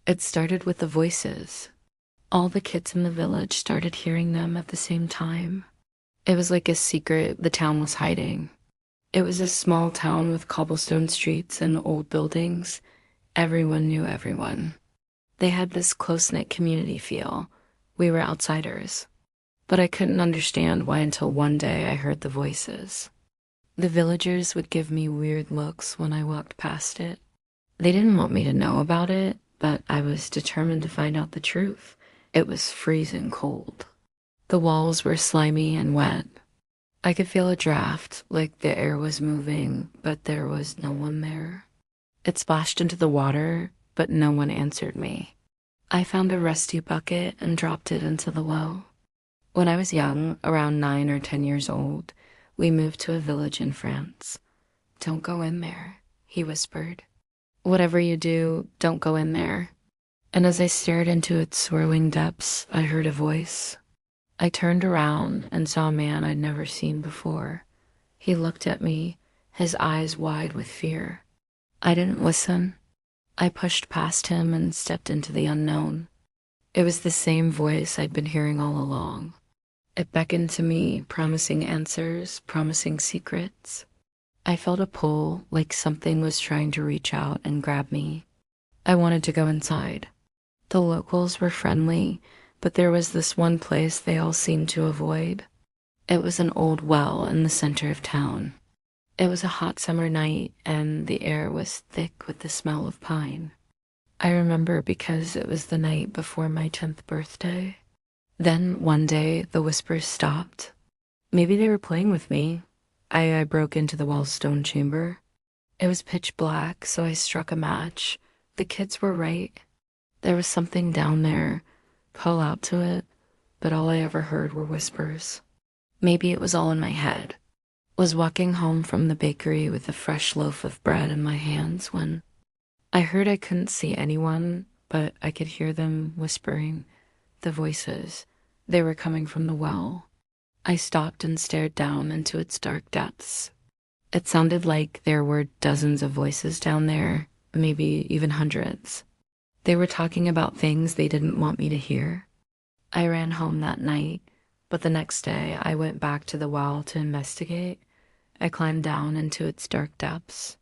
It started with the voices. All the kids in the village started hearing them at the same time. It was like a secret the town was hiding. It was a small town with cobblestone streets and old buildings. Everyone knew everyone. They had this close-knit community feel. We were outsiders. But I couldn't understand why until one day I heard the voices. The villagers would give me weird looks when I walked past it. They didn't want me to know about it, but I was determined to find out the truth. It was freezing cold. The walls were slimy and wet. I could feel a draft, like the air was moving, but there was no one there. It splashed into the water, but no one answered me. I found a rusty bucket and dropped it into the well. When I was young, around 9 or 10 years old, we moved to a village in France. "Don't go in there," he whispered. "Whatever you do, don't go in there." And as I stared into its swirling depths, I heard a voice. I turned around and saw a man I'd never seen before. He looked at me, his eyes wide with fear. I didn't listen. I pushed past him and stepped into the unknown. It was the same voice I'd been hearing all along. It beckoned to me, promising answers, promising secrets. I felt a pull, like something was trying to reach out and grab me. I wanted to go inside. The locals were friendly, but there was this one place they all seemed to avoid. It was an old well in the center of town. It was a hot summer night, and the air was thick with the smell of pine. I remember because it was the night before my 10th birthday. Then one day, the whispers stopped. Maybe they were playing with me. I broke into the wall's stone chamber. It was pitch black, so I struck a match. The kids were right. There was something down there. Call out to it, but all I ever heard were whispers. Maybe it was all in my head. Was walking home from the bakery with a fresh loaf of bread in my hands when I heard I couldn't see anyone, but I could hear them whispering. The voices. They were coming from the well. I stopped and stared down into its dark depths. It sounded like there were dozens of voices down there, maybe even hundreds. They were talking about things they didn't want me to hear. I ran home that night, but the next day I went back to the well to investigate. I climbed down into its dark depths.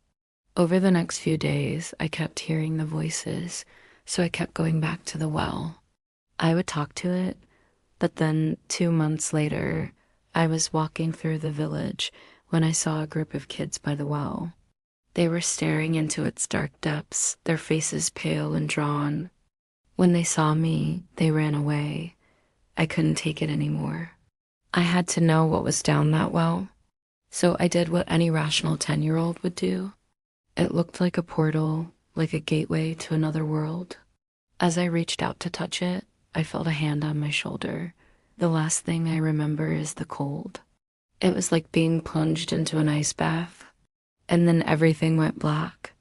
Over the next few days, I kept hearing the voices, so I kept going back to the well. I would talk to it, but then 2 months later, I was walking through the village when I saw a group of kids by the well. They were staring into its dark depths, their faces pale and drawn. When they saw me, they ran away. I couldn't take it anymore. I had to know what was down that well, so I did what any rational 10-year-old would do. It looked like a portal, like a gateway to another world. As I reached out to touch it, I felt a hand on my shoulder. The last thing I remember is the cold. It was like being plunged into an ice bath, and then everything went black.